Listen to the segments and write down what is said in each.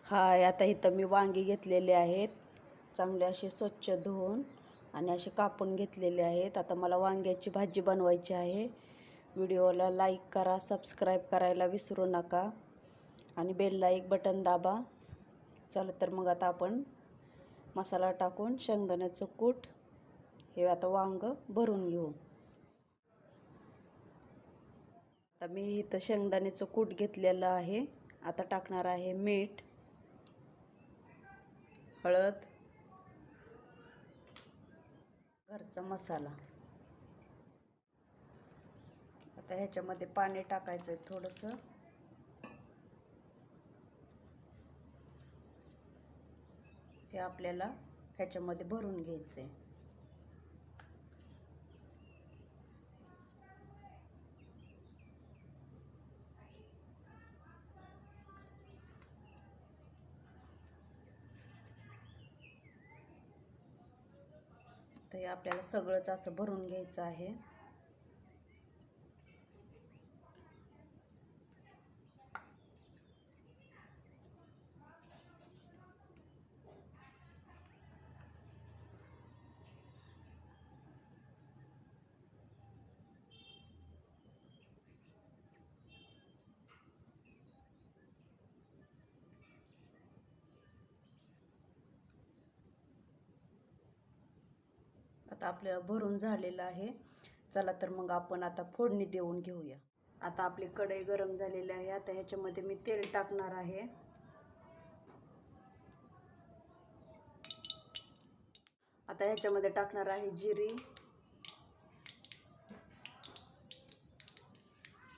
हाय, आता इथं मी वांगी घेतलेले आहेत, चांगले असे स्वच्छ धुवून आणि असे कापून घेतलेले आहेत. आता मला वांग्याची भाजी बनवायची आहे. व्हिडिओला लाईक करा, सबस्क्राईब करायला विसरू नका आणि बेलला एक बटन दाबा. चला तर मग आता आपण मसाला टाकून शेंगदाण्याचं कूट हे आता वांग भरून घेऊ. आता मी इथं शेंगदाण्याचं कूट घेतलेलं आहे. आता टाकणार आहे मीठ, हळद, घरचा मसाला. आता ह्याच्यामध्ये पाणी टाकायचं आहे थोडंसं. हे आपल्याला ह्याच्यामध्ये भरून घ्यायचं आहे. तर हे आपल्याला सगळंच असं भरून घ्यायचं आहे. आता आपल्याला भरून झालेलं आहे. चला तर मग आपण आता फोडणी देऊन घेऊया. आता आपली कढई गरम झालेली आहे. आता ह्याच्यामध्ये मी तेल टाकणार आहे. आता ह्याच्यामध्ये टाकणार आहे जिरी,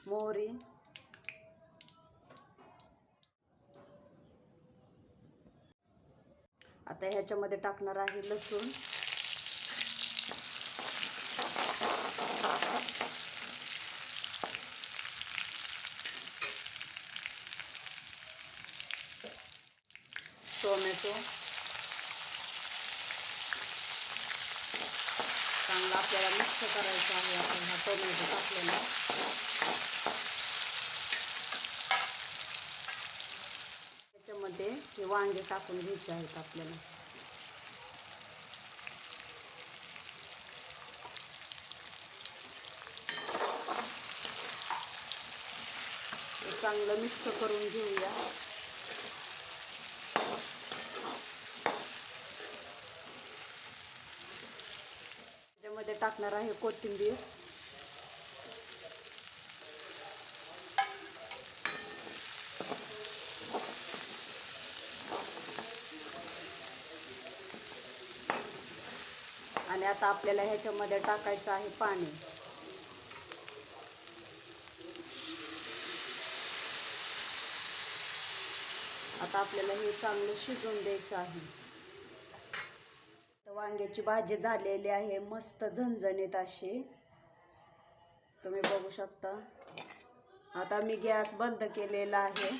मोहरी, आता ह्याच्यामध्ये टाकणार आहे लसूण, टोमॅटो. चांगला आपल्याला मिक्स करायचं आहे. आपण हा टोमॅटो टाकलेला. त्याच्यामध्ये हे वांगे टाकून घ्यायचे आहेत आपल्याला. हे चांगलं मिक्स करून घेऊया. त्याच्यामध्ये टाकणार आहे कोथिंबीर, आणि आता आपल्याला ह्याच्यामध्ये टाकायचं आहे पाणी. आता आपल्याला हे चांगलं शिजवून द्यायचं आहे. वांग्याची भाजी झालेली आहे, मस्त झणझणीत अशी तुम्ही बघू शकता. आता मी गॅस बंद केलेला आहे.